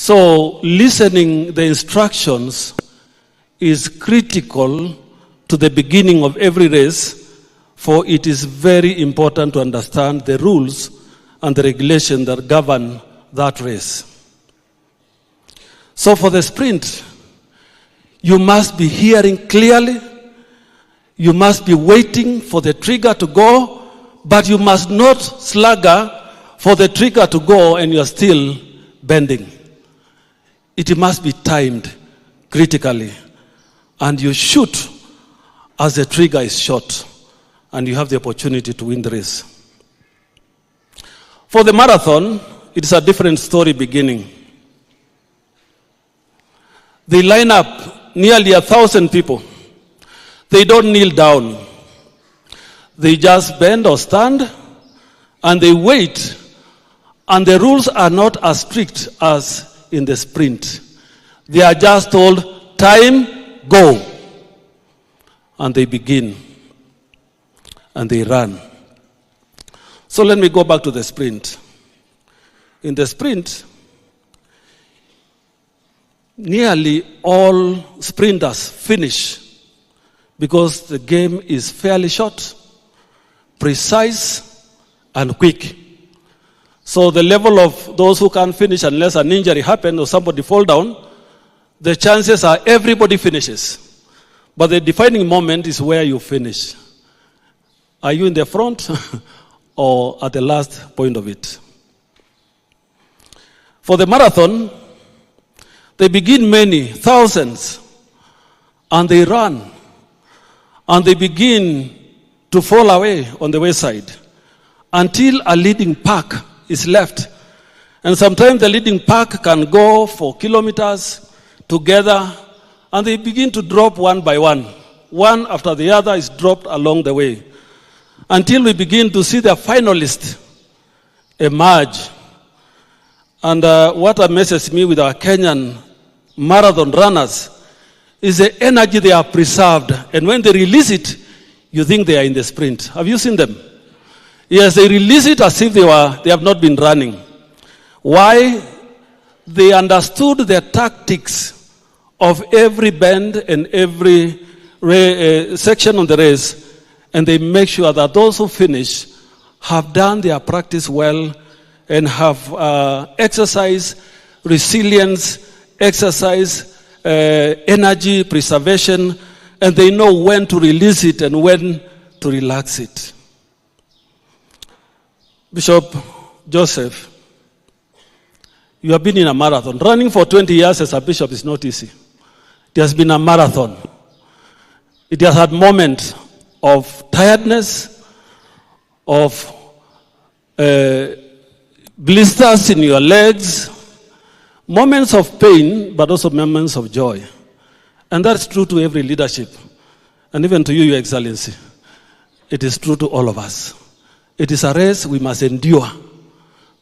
So listening the instructions is critical to the beginning of every race, for it is very important to understand the rules and the regulation that govern that race. So for the sprint, you must be hearing clearly, you must be waiting for the trigger to go, but you must not slugger for the trigger to go and you're still bending. It must be timed critically, and you shoot as the trigger is shot, and you have the opportunity to win the race. For the marathon, it's a different story beginning. They line up nearly 1,000 people. They don't kneel down. They just bend or stand, and they wait. And the rules are not as strict as in the sprint. They are just told, time, go. And they begin. And they run. So let me go back to the sprint. In the sprint, nearly all sprinters finish because the game is fairly short, precise, and quick. So the level of those who can't finish unless an injury happens or somebody fall down, the chances are everybody finishes. But the defining moment is where you finish. Are you in the front or at the last point of it? For the marathon, they begin many, thousands, and they run. And they begin to fall away on the wayside until a leading pack is left. And sometimes the leading pack can go for kilometers together, and they begin to drop one by one. One after the other is dropped along the way, until we begin to see the finalists emerge. And what amazes me with our Kenyan marathon runners is the energy they have preserved. And when they release it, you think they are in the sprint. Have you seen them? Yes, they release it as if they have not been running. Why? They understood the tactics of every bend and every section on the race, and they make sure that those who finish have done their practice well and have exercised resilience, exercise energy preservation, and they know when to release it and when to relax it. Bishop Joseph, you have been in a marathon. Running for 20 years as a bishop is not easy. It has been a marathon. It has had moments of tiredness, of blisters in your legs, moments of pain, but also moments of joy. And that's true to every leadership. And even to you, Your Excellency. It is true to all of us. It is a race we must endure,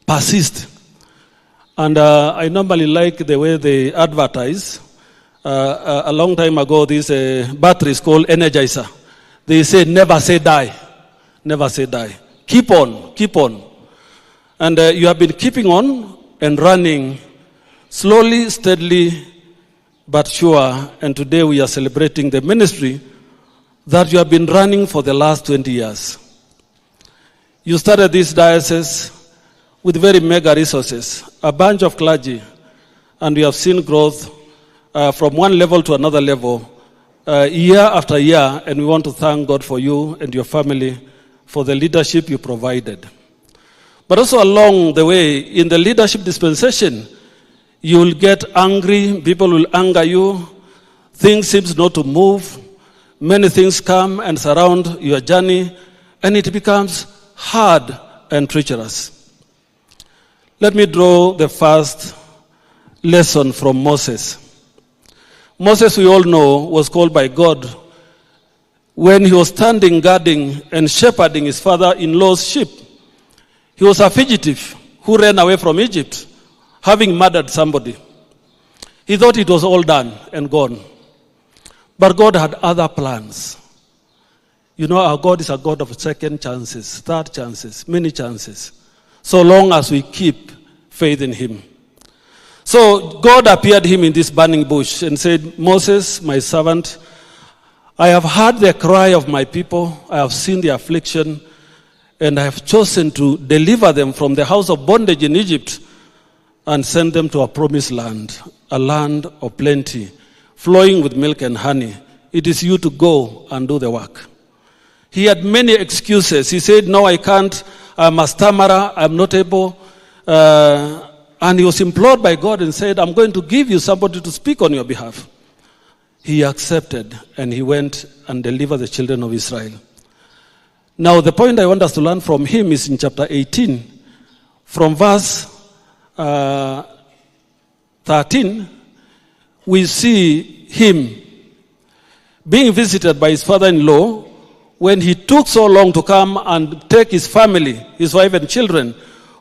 persist. And I normally like the way they advertise. A long time ago, this battery is called Energizer. They say, never say die. Never say die. Keep on, keep on. And you have been keeping on and running slowly, steadily, but sure. And today we are celebrating the ministry that you have been running for the last 20 years. You started this diocese with very mega resources, a bunch of clergy, and we have seen growth from one level to another level, year after year, and we want to thank God for you and your family for the leadership you provided. But also along the way, in the leadership dispensation, you will get angry, people will anger you, things seem not to move, many things come and surround your journey, and it becomes hard and treacherous. Let me draw the first lesson from Moses. Moses, we all know, was called by God when he was standing, guarding, and shepherding his father-in-law's sheep. He was a fugitive who ran away from Egypt, having murdered somebody. He thought it was all done and gone. But God had other plans. You know, our God is a God of second chances, third chances, many chances, so long as we keep faith in him. So God appeared him in this burning bush and said, Moses, my servant, I have heard the cry of my people, I have seen the affliction, and I have chosen to deliver them from the house of bondage in Egypt and send them to a promised land, a land of plenty, flowing with milk and honey. It is you to go and do the work. He had many excuses. He said, no, I can't. I'm a stammerer. I'm not able. And he was implored by God and said, I'm going to give you somebody to speak on your behalf. He accepted, and he went and delivered the children of Israel. Now, the point I want us to learn from him is in chapter 18. From verse 13, we see him being visited by his father-in-law when he took so long to come and take his family, his wife and children,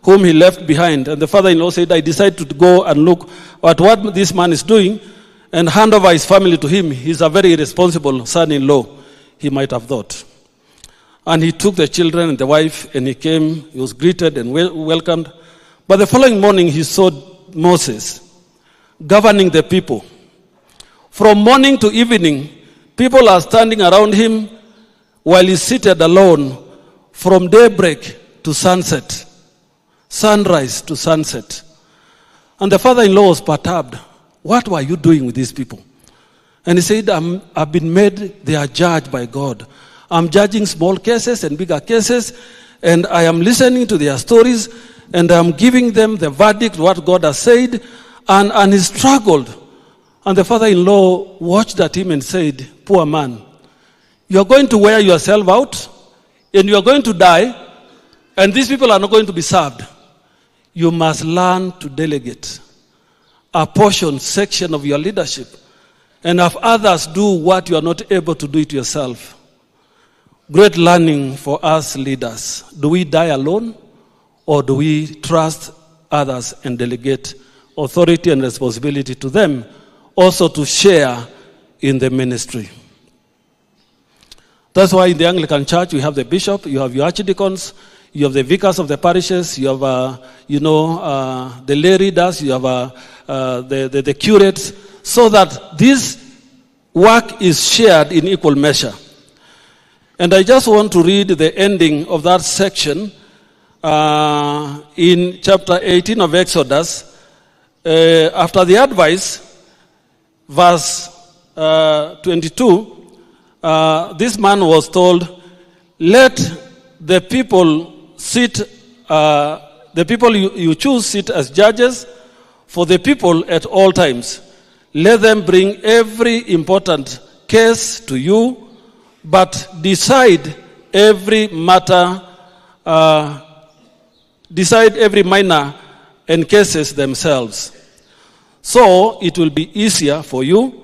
whom he left behind. And the father-in-law said, I decided to go and look at what this man is doing and hand over his family to him. He's a very irresponsible son-in-law, he might have thought. And he took the children and the wife, and he came. He was greeted and welcomed. But the following morning, he saw Moses governing the people. From morning to evening, people are standing around him while he's seated alone from daybreak to sunset, sunrise to sunset. And the father-in-law was perturbed. What were you doing with these people? And he said, I've been made their judge by God. I'm judging small cases and bigger cases, and I am listening to their stories, and I'm giving them the verdict, what God has said, and he struggled. And the father-in-law watched at him and said, poor man, you are going to wear yourself out, and you are going to die, and these people are not going to be served. You must learn to delegate a portion, section of your leadership, and have others do what you are not able to do it yourself. Great learning for us leaders. Do we die alone, or do we trust others and delegate authority and responsibility to them, also to share in the ministry? That's why in the Anglican Church we have the bishop, you have your archdeacons, you have the vicars of the parishes, you have the lay readers, you have the curates, so that this work is shared in equal measure. And I just want to read the ending of that section in chapter 18 of Exodus. After the advice, verse 22, this man was told, let the people sit, the people you choose sit as judges for the people at all times. Let them bring every important case to you, but decide every matter, decide every minor and cases themselves. So it will be easier for you,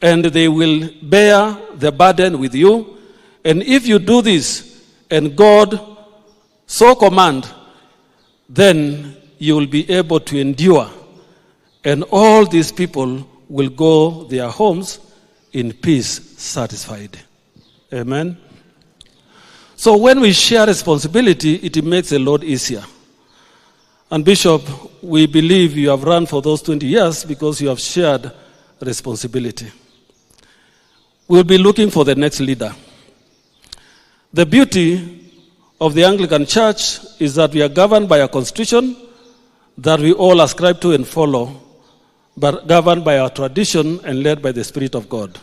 and they will bear the burden with you. And if you do this, and God so command, then you will be able to endure. And all these people will go their homes in peace, satisfied. Amen. So when we share responsibility, it makes the Lord easier. And Bishop, we believe you have run for those 20 years because you have shared responsibility. We'll be looking for the next leader. The beauty of the Anglican Church is that we are governed by a constitution that we all ascribe to and follow, but governed by our tradition and led by the Spirit of God.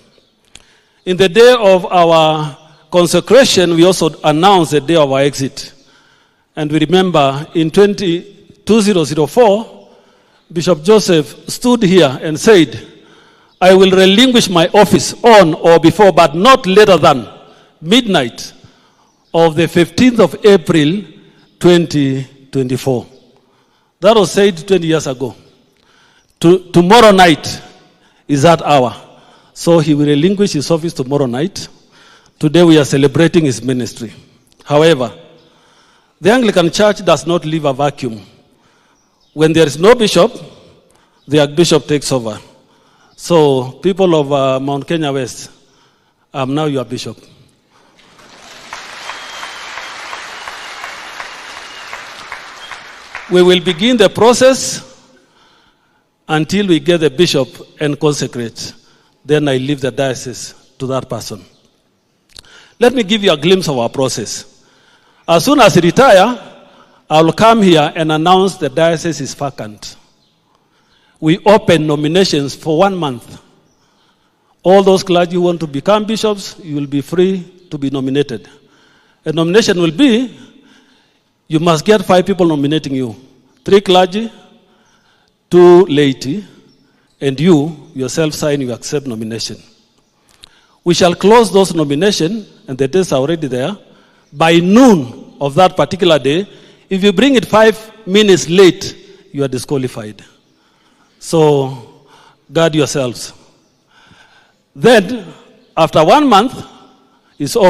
In the day of our consecration, we also announced the day of our exit. And we remember in 2004, Bishop Joseph stood here and said, I will relinquish my office on or before, but not later than midnight of the 15th of April, 2024. That was said 20 years ago. Tomorrow night is that hour. So he will relinquish his office tomorrow night. Today we are celebrating his ministry. However, the Anglican Church does not leave a vacuum. When there is no bishop, the archbishop takes over. So people of Mount Kenya West, I'm now your bishop. We will begin the process, until we get the bishop and consecrate. Then I leave the diocese to that person. Let me give you a glimpse of our process. As soon as I retire, I will come here and announce the diocese is vacant. We open nominations for 1 month. All those clergy who want to become bishops, you will be free to be nominated. A nomination will be, you must get 5 people nominating you. 3 clergy, 2 laity, and you yourself sign, you accept nomination. We shall close those nominations, and the dates are already there, by noon of that particular day. If you bring it 5 minutes late, you are disqualified. So, guard yourselves. Then, after 1 month, it's over.